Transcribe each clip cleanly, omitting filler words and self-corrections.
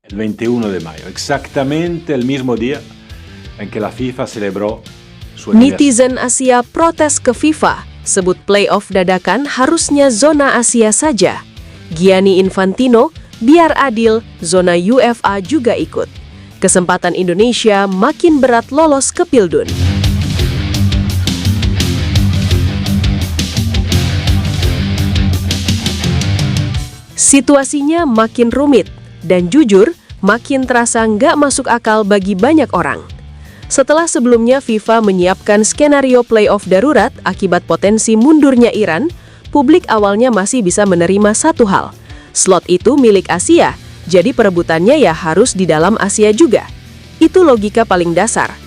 el 21 de mayo, exactamente el mismo día en que la FIFA celebró su aniversario. Netizen Asia protes ke FIFA, sebut playoff dadakan harusnya zona Asia saja. Gianni Infantino, biar adil, zona UEFA juga ikut. Kesempatan Indonesia makin berat lolos ke Pildun. Situasinya makin rumit, dan jujur, makin terasa nggak masuk akal bagi banyak orang. Setelah sebelumnya FIFA menyiapkan skenario playoff darurat akibat potensi mundurnya Iran, publik awalnya masih bisa menerima satu hal. Slot itu milik Asia, jadi perebutannya ya harus di dalam Asia juga. Itu logika paling dasar.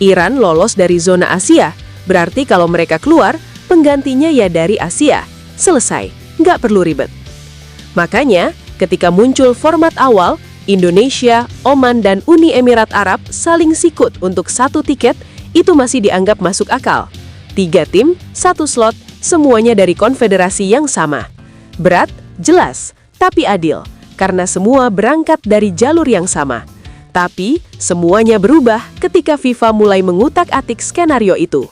Iran lolos dari zona Asia, berarti kalau mereka keluar, penggantinya ya dari Asia. Selesai, nggak perlu ribet. Makanya, ketika muncul format awal, Indonesia, Oman, dan Uni Emirat Arab saling sikut untuk satu tiket, itu masih dianggap masuk akal. 3 tim, 1 slot, semuanya dari konfederasi yang sama. Berat, jelas, tapi adil, karena semua berangkat dari jalur yang sama. Tapi, semuanya berubah ketika FIFA mulai mengutak-atik skenario itu.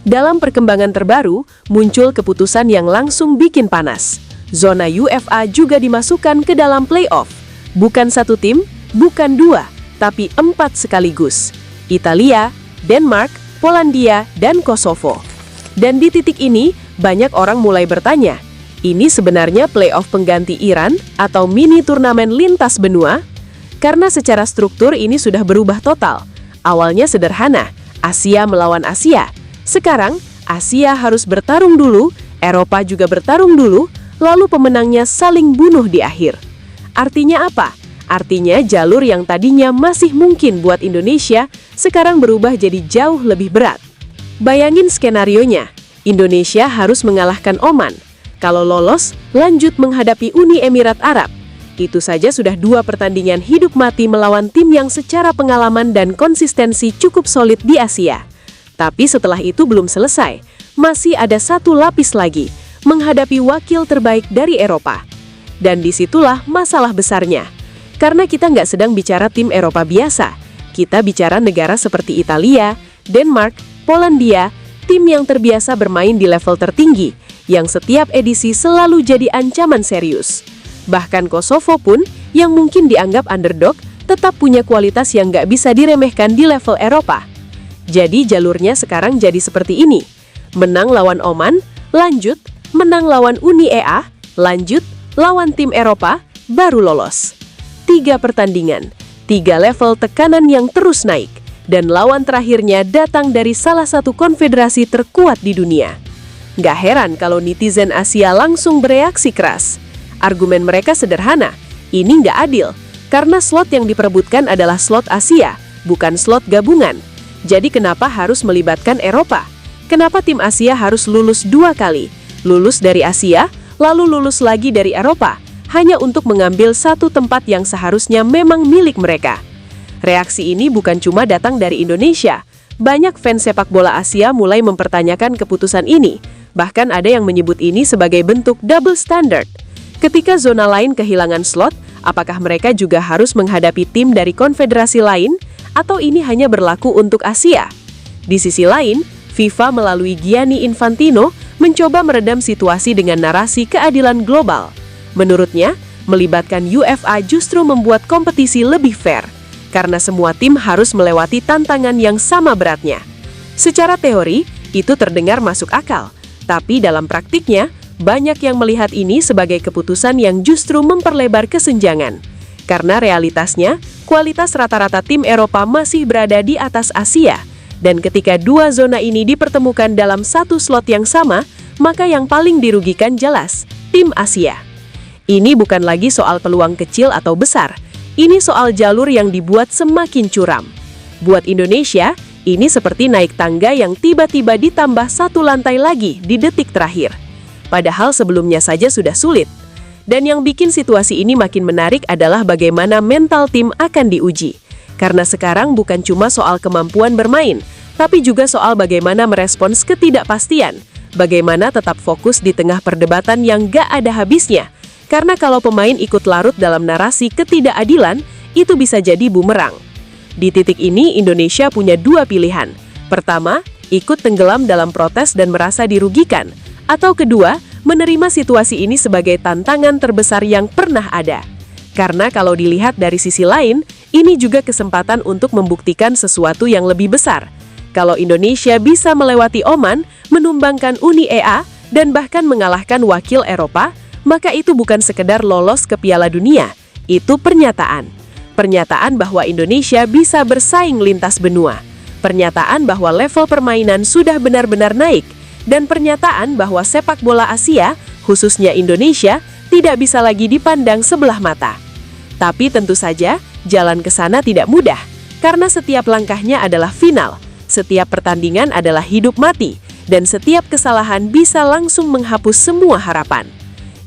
Dalam perkembangan terbaru, muncul keputusan yang langsung bikin panas. Zona UEFA juga dimasukkan ke dalam playoff. Bukan 1 tim, bukan 2, tapi 4 sekaligus. Italia, Denmark, Polandia, dan Kosovo. Dan di titik ini, banyak orang mulai bertanya, ini sebenarnya playoff pengganti Iran atau mini turnamen lintas benua? Karena secara struktur ini sudah berubah total. Awalnya sederhana, Asia melawan Asia. Sekarang, Asia harus bertarung dulu, Eropa juga bertarung dulu, lalu pemenangnya saling bunuh di akhir. Artinya apa? Artinya jalur yang tadinya masih mungkin buat Indonesia, sekarang berubah jadi jauh lebih berat. Bayangin skenarionya, Indonesia harus mengalahkan Oman. Kalau lolos, lanjut menghadapi Uni Emirat Arab. Itu saja sudah 2 pertandingan hidup mati melawan tim yang secara pengalaman dan konsistensi cukup solid di Asia. Tapi setelah itu belum selesai, masih ada 1 lapis lagi, menghadapi wakil terbaik dari Eropa. Dan disitulah masalah besarnya. Karena kita nggak sedang bicara tim Eropa biasa. Kita bicara negara seperti Italia, Denmark, Polandia, tim yang terbiasa bermain di level tertinggi, yang setiap edisi selalu jadi ancaman serius. Bahkan Kosovo pun, yang mungkin dianggap underdog, tetap punya kualitas yang nggak bisa diremehkan di level Eropa. Jadi jalurnya sekarang jadi seperti ini. Menang lawan Oman, lanjut, menang lawan Uni EA, lanjut, lawan tim Eropa, baru lolos. 3 pertandingan, 3 level tekanan yang terus naik, dan lawan terakhirnya datang dari salah satu konfederasi terkuat di dunia. Nggak heran kalau netizen Asia langsung bereaksi keras. Argumen mereka sederhana, ini nggak adil, karena slot yang diperebutkan adalah slot Asia, bukan slot gabungan. Jadi kenapa harus melibatkan Eropa? Kenapa tim Asia harus lulus 2 kali? Lulus dari Asia, lalu lulus lagi dari Eropa, hanya untuk mengambil 1 tempat yang seharusnya memang milik mereka. Reaksi ini bukan cuma datang dari Indonesia. Banyak fans sepak bola Asia mulai mempertanyakan keputusan ini. Bahkan ada yang menyebut ini sebagai bentuk double standard. Ketika zona lain kehilangan slot, apakah mereka juga harus menghadapi tim dari konfederasi lain? Atau ini hanya berlaku untuk Asia? Di sisi lain, FIFA melalui Gianni Infantino mencoba meredam situasi dengan narasi keadilan global. Menurutnya, melibatkan UEFA justru membuat kompetisi lebih fair, karena semua tim harus melewati tantangan yang sama beratnya. Secara teori, itu terdengar masuk akal, tapi dalam praktiknya, banyak yang melihat ini sebagai keputusan yang justru memperlebar kesenjangan. Karena realitasnya, kualitas rata-rata tim Eropa masih berada di atas Asia, dan ketika 2 zona ini dipertemukan dalam 1 slot yang sama, maka yang paling dirugikan jelas, tim Asia. Ini bukan lagi soal peluang kecil atau besar, ini soal jalur yang dibuat semakin curam. Buat Indonesia, ini seperti naik tangga yang tiba-tiba ditambah 1 lantai lagi di detik terakhir. Padahal sebelumnya saja sudah sulit. Dan yang bikin situasi ini makin menarik adalah bagaimana mental tim akan diuji. Karena sekarang bukan cuma soal kemampuan bermain, tapi juga soal bagaimana merespons ketidakpastian. Bagaimana tetap fokus di tengah perdebatan yang gak ada habisnya. Karena kalau pemain ikut larut dalam narasi ketidakadilan, itu bisa jadi bumerang. Di titik ini, Indonesia punya dua pilihan. Pertama, ikut tenggelam dalam protes dan merasa dirugikan. Atau kedua, menerima situasi ini sebagai tantangan terbesar yang pernah ada. Karena kalau dilihat dari sisi lain, ini juga kesempatan untuk membuktikan sesuatu yang lebih besar. Kalau Indonesia bisa melewati Oman, menumbangkan Uni EA, dan bahkan mengalahkan wakil Eropa, maka itu bukan sekedar lolos ke Piala Dunia, itu pernyataan. Pernyataan bahwa Indonesia bisa bersaing lintas benua. Pernyataan bahwa level permainan sudah benar-benar naik, dan pernyataan bahwa sepak bola Asia, khususnya Indonesia, tidak bisa lagi dipandang sebelah mata. Tapi tentu saja, jalan ke sana tidak mudah, karena setiap langkahnya adalah final. Setiap pertandingan adalah hidup mati, dan setiap kesalahan bisa langsung menghapus semua harapan.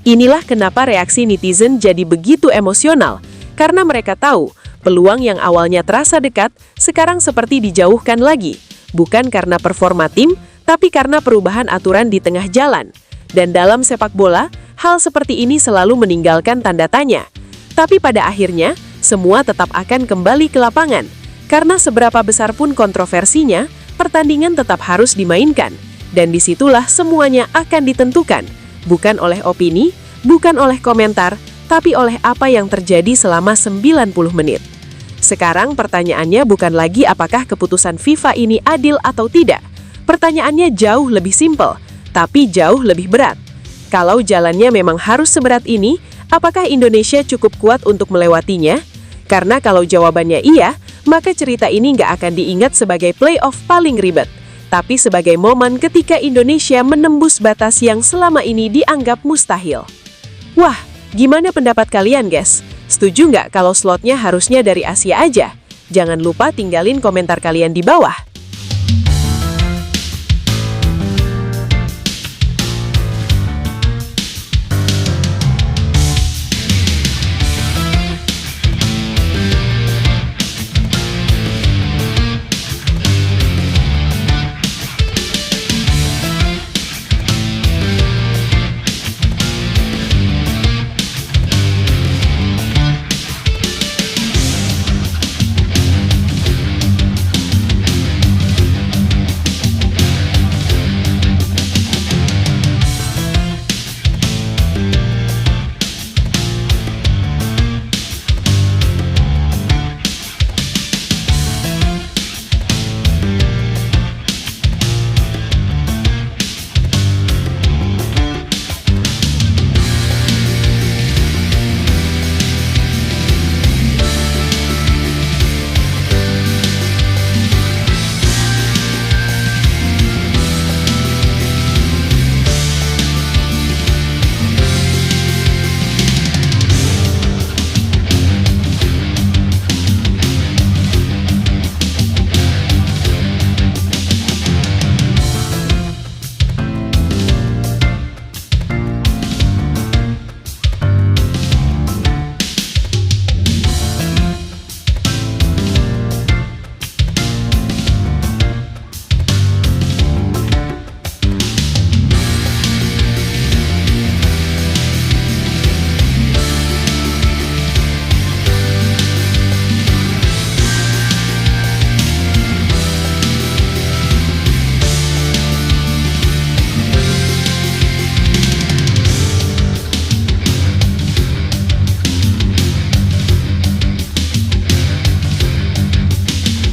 Inilah kenapa reaksi netizen jadi begitu emosional, karena mereka tahu peluang yang awalnya terasa dekat, sekarang seperti dijauhkan lagi, bukan karena performa tim, tapi karena perubahan aturan di tengah jalan. Dan dalam sepak bola, hal seperti ini selalu meninggalkan tanda tanya. Tapi pada akhirnya, semua tetap akan kembali ke lapangan. Karena seberapa besar pun kontroversinya, pertandingan tetap harus dimainkan. Dan disitulah semuanya akan ditentukan. Bukan oleh opini, bukan oleh komentar, tapi oleh apa yang terjadi selama 90 menit. Sekarang pertanyaannya bukan lagi apakah keputusan FIFA ini adil atau tidak. Pertanyaannya jauh lebih simpel, tapi jauh lebih berat. Kalau jalannya memang harus seberat ini, apakah Indonesia cukup kuat untuk melewatinya? Karena kalau jawabannya iya, maka cerita ini nggak akan diingat sebagai playoff paling ribet, tapi sebagai momen ketika Indonesia menembus batas yang selama ini dianggap mustahil. Wah, gimana pendapat kalian, guys? Setuju nggak kalau slotnya harusnya dari Asia aja? Jangan lupa tinggalin komentar kalian di bawah.